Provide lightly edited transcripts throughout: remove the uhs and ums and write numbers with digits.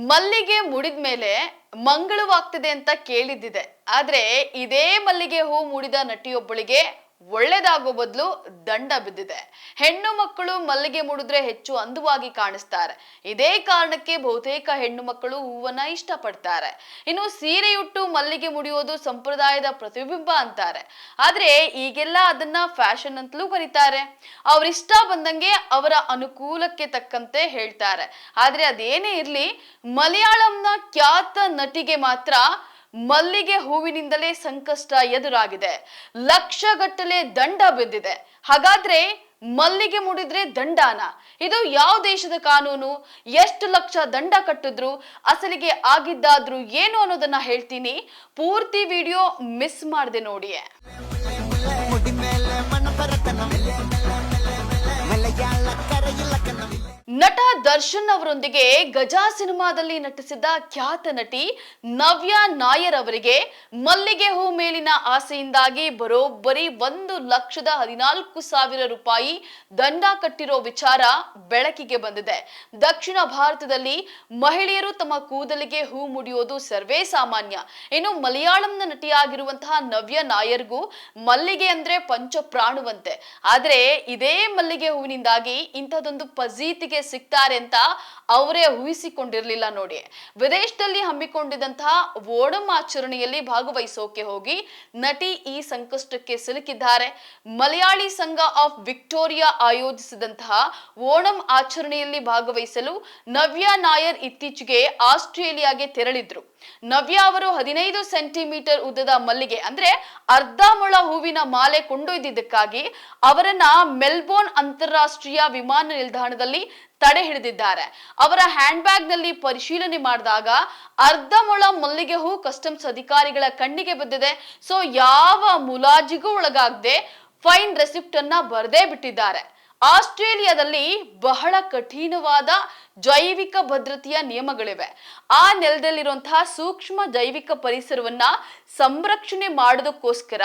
ಮಲ್ಲಿಗೆ ಮುಡಿದ ಮೇಲೆ ಮಂಗಳವಾಗ್ತದೆ ಅಂತ ಕೇಳಿದ್ದಿದೆ. ಆದ್ರೆ ಇದೇ ಮಲ್ಲಿಗೆ ಹೂ ಮುಡಿದ ನಟಿಯೊಬ್ಬಳಿಗೆ ಒಳ್ಳೆದಾಗೋ ಬದಲು ದಂಡ ಬಿದ್ದಿದೆ. ಹೆಣ್ಣು ಮಕ್ಕಳು ಮಲ್ಲಿಗೆ ಮುಡಿದ್ರೆ ಹೆಚ್ಚು ಅಂದವಾಗಿ ಕಾಣಿಸ್ತಾರೆ. ಇದೇ ಕಾರಣಕ್ಕೆ ಬಹುತೇಕ ಹೆಣ್ಣು ಮಕ್ಕಳು ಹೂವನ್ನ ಇಷ್ಟಪಡ್ತಾರೆ. ಇನ್ನು ಸೀರೆಯುಟ್ಟು ಮಲ್ಲಿಗೆ ಮುಡಿಯೋದು ಸಂಪ್ರದಾಯದ ಪ್ರತಿಬಿಂಬ ಅಂತಾರೆ. ಆದ್ರೆ ಈಗೆಲ್ಲ ಅದನ್ನ ಫ್ಯಾಷನ್ ಅಂತಲೂ ಕರೀತಾರೆ. ಅವರಿಷ್ಟ ಬಂದಂಗೆ ಅವರ ಅನುಕೂಲಕ್ಕೆ ತಕ್ಕಂತೆ ಹೇಳ್ತಾರೆ. ಆದ್ರೆ ಅದೇನೇ ಇರ್ಲಿ, ಮಲಯಾಳಂನ ಖ್ಯಾತ ನಟಿಗೆ ಮಾತ್ರ ಮಲ್ಲಿಗೆ ಹೂವಿನಿಂದಲೇ ಸಂಕಷ್ಟ ಎದುರಾಗಿದೆ. ಲಕ್ಷಗಟ್ಟಲೆ ದಂಡ ಬಿದ್ದಿದೆ. ಹಾಗಾದ್ರೆ ಮಲ್ಲಿಗೆ ಮುಡಿದ್ರೆ ದಂಡಾನ? ಇದು ಯಾವ ದೇಶದ ಕಾನೂನು? ಎಷ್ಟು ಲಕ್ಷ ದಂಡ ಕಟ್ಟಿದ್ರು? ಅಸಲಿಗೆ ಆಗಿದ್ದಾದ್ರೂ ಏನು ಅನ್ನೋದನ್ನ ಹೇಳ್ತೀನಿ. ಪೂರ್ತಿ ವಿಡಿಯೋ ಮಿಸ್ ಮಾಡದೆ ನೋಡಿ. ನಟ ದರ್ಶನ್ ಅವರೊಂದಿಗೆ ಗಜಾ ಸಿನಿಮಾದಲ್ಲಿ ನಟಿಸಿದ್ದ ಖ್ಯಾತ ನಟಿ ನವ್ಯಾ ನಾಯರ್ ಅವರಿಗೆ ಮಲ್ಲಿಗೆ ಹೂ ಮೇಲಿನ ಆಸೆಯಿಂದಾಗಿ ಬರೋಬ್ಬರಿ 1,14,000 ರೂಪಾಯಿ ದಂಡ ಕಟ್ಟಿರೋ ವಿಚಾರ ಬೆಳಕಿಗೆ ಬಂದಿದೆ. ದಕ್ಷಿಣ ಭಾರತದಲ್ಲಿ ಮಹಿಳೆಯರು ತಮ್ಮ ಕೂದಲಿಗೆ ಹೂ ಮುಡಿಯೋದು ಸರ್ವೇ ಸಾಮಾನ್ಯ. ಇನ್ನು ಮಲಯಾಳಂನ ನಟಿಯಾಗಿರುವಂತಹ ನವ್ಯಾ ನಾಯರ್ಗೂ ಮಲ್ಲಿಗೆ ಅಂದ್ರೆ ಪಂಚ ಪ್ರಾಣವಂತೆ. ಆದ್ರೆ ಇದೇ ಮಲ್ಲಿಗೆ ಹೂವಿನಿಂದಾಗಿ ಇಂಥದೊಂದು ಫಜೀತಿಗೆ ಸಿಗ್ತಾರೆ ಅಂತ ಅವರೇ ಊಹಿಸಿಕೊಂಡಿರ್ಲಿಲ್ಲ ನೋಡಿ. ವಿದೇಶದಲ್ಲಿ ಹಮ್ಮಿಕೊಂಡಿದ್ದಂತಹ ಓಣಂ ಆಚರಣೆಯಲ್ಲಿ ಭಾಗವಹಿಸೋಕೆ ಹೋಗಿ ನಟಿ ಈ ಸಂಕಷ್ಟಕ್ಕೆ ಸಿಲುಕಿದ್ದಾರೆ. ಮಲಯಾಳಿ ಸಂಘ ಆಫ್ ವಿಕ್ಟೋರಿಯಾ ಆಯೋಜಿಸಿದಂತಹ ಓಣಂ ಆಚರಣೆಯಲ್ಲಿ ಭಾಗವಹಿಸಲು ನವ್ಯಾ ನಾಯರ್ ಇತ್ತೀಚೆಗೆ ಆಸ್ಟ್ರೇಲಿಯಾಗೆ ತೆರಳಿದ್ರು. ನವ್ಯಾ ಅವರು 15 ಸೆಂಟಿಮೀಟರ್ ಉದ್ದದ ಮಲ್ಲಿಗೆ ಅಂದ್ರೆ ಅರ್ಧ ಮೊಳ ಹೂವಿನ ಮಾಲೆ ಕೊಂಡೊಯ್ದಿದ್ದಕ್ಕಾಗಿ ಅವರನ್ನ ಮೆಲ್ಬೋರ್ನ್ ಅಂತಾರಾಷ್ಟ್ರೀಯ ವಿಮಾನ ನಿಲ್ದಾಣದಲ್ಲಿ ತಡೆ ಹಿಡಿದಿದ್ದಾರೆ. ಅವರ ಹ್ಯಾಂಡ್ ಬ್ಯಾಗ್ ನಲ್ಲಿ ಪರಿಶೀಲನೆ ಮಾಡಿದಾಗ ಅರ್ಧ ಮೊಳ ಮಲ್ಲಿಗೆ ಹೂ ಕಸ್ಟಮ್ಸ್ ಅಧಿಕಾರಿಗಳ ಕಣ್ಣಿಗೆ ಬಿದ್ದಿದೆ. ಸೊ ಯಾವ ಮುಲಾಜಿಗೂ ಒಳಗಾಗದೆ ಫೈನ್ ರೆಸಿಪ್ಟ್ ಅನ್ನ ಬರೆದೇ ಬಿಟ್ಟಿದ್ದಾರೆ. ಆಸ್ಟ್ರೇಲಿಯಾದಲ್ಲಿ ಬಹಳ ಕಠಿಣವಾದ ಜೈವಿಕ ಭದ್ರತೆಯ ನಿಯಮಗಳಿವೆ. ಆ ನೆಲದಲ್ಲಿರುವಂತಹ ಸೂಕ್ಷ್ಮ ಜೈವಿಕ ಪರಿಸರವನ್ನ ಸಂರಕ್ಷಣೆ ಮಾಡೋದಕ್ಕೋಸ್ಕರ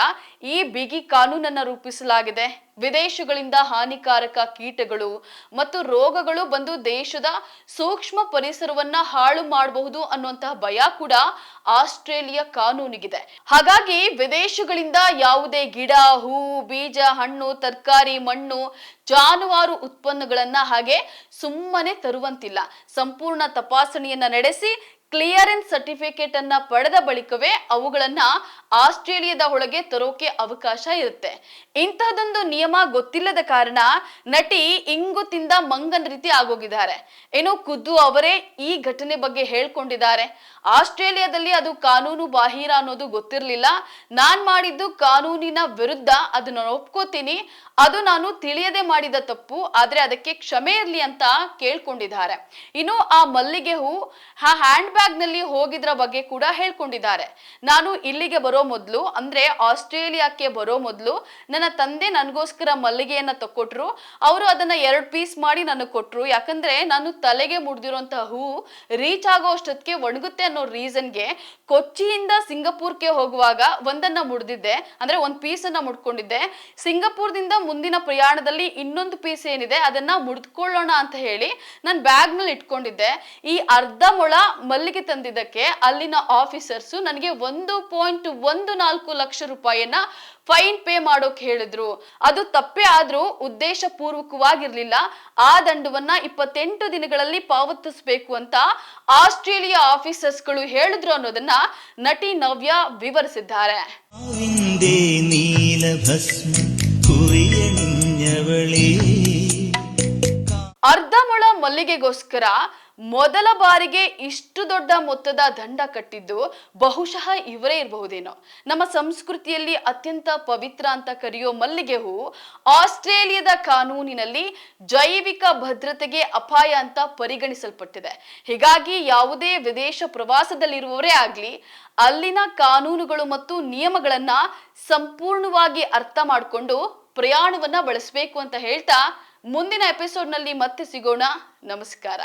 ಈ ಬಿಗಿ ಕಾನೂನನ್ನ ರೂಪಿಸಲಾಗಿದೆ. ವಿದೇಶಗಳಿಂದ ಹಾನಿಕಾರಕ ಕೀಟಗಳು ಮತ್ತು ರೋಗಗಳು ಬಂದು ದೇಶದ ಸೂಕ್ಷ್ಮ ಪರಿಸರವನ್ನ ಹಾಳು ಮಾಡಬಹುದು ಅನ್ನುವಂತಹ ಭಯ ಕೂಡ ಆಸ್ಟ್ರೇಲಿಯಾ ಕಾನೂನಿಗಿದೆ. ಹಾಗಾಗಿ ವಿದೇಶಗಳಿಂದ ಯಾವುದೇ ಗಿಡ, ಹೂ, ಬೀಜ, ಹಣ್ಣು, ತರಕಾರಿ, ಮಣ್ಣು, ಜಾನುವಾರು ಉತ್ಪನ್ನಗಳನ್ನ ಹಾಗೆ ಸುಮ್ಮನೆ ತರುವಂತಿಲ್ಲ. ಸಂಪೂರ್ಣ ತಪಾಸಣೆಯನ್ನ ನಡೆಸಿ ಕ್ಲಿಯರೆನ್ಸ್ ಸರ್ಟಿಫಿಕೇಟ್ ಅನ್ನ ಪಡೆದ ಬಳಿಕವೇ ಅವುಗಳನ್ನ ಆಸ್ಟ್ರೇಲಿಯಾದ ಒಳಗೆ ತರೋಕೆ ಅವಕಾಶ ಇರುತ್ತೆ. ಇಂತಹದೊಂದು ನಿಯಮ ಗೊತ್ತಿಲ್ಲದ ಕಾರಣ ನಟಿ ಇಂಗು ತಿಂದ ಮಂಗನ ರೀತಿ ಆಗೋಗಿದ್ದಾರೆ. ಏನೋ ಖುದ್ದು ಅವರೇ ಈ ಘಟನೆ ಬಗ್ಗೆ ಹೇಳ್ಕೊಂಡಿದ್ದಾರೆ. ಆಸ್ಟ್ರೇಲಿಯಾದಲ್ಲಿ ಅದು ಕಾನೂನು ಬಾಹಿರ ಅನ್ನೋದು ಗೊತ್ತಿರಲಿಲ್ಲ. ನಾನ್ ಮಾಡಿದ್ದು ಕಾನೂನಿನ ವಿರುದ್ಧ, ಅದನ್ನ ಒಪ್ಕೋತೀನಿ. ಅದು ನಾನು ತಿಳಿಯದೆ ಮಾಡಿದ ತಪ್ಪು, ಆದ್ರೆ ಅದಕ್ಕೆ ಕ್ಷಮೆ ಇರ್ಲಿ ಅಂತ ಕೇಳ್ಕೊಂಡಿದ್ದಾರೆ. ಇನ್ನು ಆ ಮಲ್ಲಿಗೆ ಹೂ ಹ್ಯಾಂಡ್ ಬ್ಯಾಗ್ ನಲ್ಲಿ ಹೋಗಿದ್ರ ಬಗ್ಗೆ ಕೂಡ ಹೇಳ್ಕೊಂಡಿದ್ದಾರೆ. ನಾನು ಇಲ್ಲಿಗೆ ಬರೋ ಮೊದಲು ಅಂದ್ರೆ ಆಸ್ಟ್ರೇಲಿಯಾಕ್ಕೆ ಬರೋ ಮೊದಲು ನನ್ನ ತಂದೆ ನನಗೋಸ್ಕರ ಮಲ್ಲಿಗೆಯನ್ನ ತಕೊಟ್ರು. ಅವರು ಅದನ್ನ 2 ಪೀಸ್ ಮಾಡಿ ನನಗೆ ಕೊಟ್ರು. ಯಾಕಂದ್ರೆ ನಾನು ತಲೆಗೆ ಮುಡ್ದಿರೋಂತಹ ಹೂ ರೀಚ್ ಆಗೋ ಅಷ್ಟೊತ್ತಿಗೆ ಒಣಗುತ್ತೆ ಅನ್ನೋ ರೀಸನ್ಗೆ ಕೊಚ್ಚಿಯಿಂದ ಸಿಂಗಪುರ್ಗೆ ಹೋಗುವಾಗ ಒಂದನ್ನ ಮುಡ್ದಿದ್ದೆ, ಅಂದ್ರೆ 1 ಪೀಸ್ ಅನ್ನ ಮುಡ್ಕೊಂಡಿದ್ದೆ. ಸಿಂಗಪುರದಿಂದ ಮುಂದಿನ ಪ್ರಯಾಣದಲ್ಲಿ ಇನ್ನೊಂದು ಪೀಸ್ ಏನಿದೆ ಅದನ್ನ ಮುಡ್ಕೊಳ್ಳೋಣ ಅಂತ ಹೇಳಿ ನಾನು ಬ್ಯಾಗ್ ನಲ್ಲಿ ಇಟ್ಕೊಂಡಿದ್ದೆ. ಈ ಅರ್ಧ ಮೊಳ ಮಲ್ಲಿಗೆ ತಂದಿದ್ದಕ್ಕೆ ಅಲ್ಲಿನ ಆಫೀಸರ್ಸು ನನಗೆ 1.14 ಲಕ್ಷ ರೂಪಾಯಿಯನ್ನ ಫೈನ್ ಪೇ ಮಾಡೋಕೆ ಹೇಳಿದ್ರು. ಅದು ತಪ್ಪೇ ಆದ್ರೂ ಉದ್ದೇಶ ಪೂರ್ವಕವಾಗಿರ್ಲಿಲ್ಲ. ಆ ದಂಡವನ್ನ 28 ದಿನಗಳಲ್ಲಿ ಪಾವತಿಸಬೇಕು ಅಂತ ಆಸ್ಟ್ರೇಲಿಯಾ ಆಫೀಸರ್ಸ್ಗಳು ಹೇಳಿದ್ರು ಅನ್ನೋದನ್ನ ನಟಿ ನವ್ಯಾ ವಿವರಿಸಿದ್ದಾರೆ. ಅರ್ಧ ಮೊಳ ಮಲ್ಲಿಗೆಗೋಸ್ಕರ ಮೊದಲ ಬಾರಿಗೆ ಇಷ್ಟು ದೊಡ್ಡ ಮೊತ್ತದ ದಂಡ ಕಟ್ಟಿದ್ದು ಬಹುಶಃ ಇವರೇ ಇರಬಹುದೇನೋ. ನಮ್ಮ ಸಂಸ್ಕೃತಿಯಲ್ಲಿ ಅತ್ಯಂತ ಪವಿತ್ರ ಅಂತ ಕರೆಯೋ ಮಲ್ಲಿಗೆ ಹೂ ಆಸ್ಟ್ರೇಲಿಯಾದ ಕಾನೂನಿನಲ್ಲಿ ಜೈವಿಕ ಭದ್ರತೆಗೆ ಅಪಾಯ ಅಂತ ಪರಿಗಣಿಸಲ್ಪಟ್ಟಿದೆ. ಹೀಗಾಗಿ ಯಾವುದೇ ವಿದೇಶ ಪ್ರವಾಸದಲ್ಲಿರುವವರೇ ಆಗ್ಲಿ ಅಲ್ಲಿನ ಕಾನೂನುಗಳು ಮತ್ತು ನಿಯಮಗಳನ್ನ ಸಂಪೂರ್ಣವಾಗಿ ಅರ್ಥ ಮಾಡಿಕೊಂಡು ಪ್ರಯಾಣವನ್ನ ಬಳಸಬೇಕು ಅಂತ ಹೇಳ್ತಾ ಮುಂದಿನ ಎಪಿಸೋಡ್ ನಲ್ಲಿ ಮತ್ತೆ ಸಿಗೋಣ. ನಮಸ್ಕಾರ.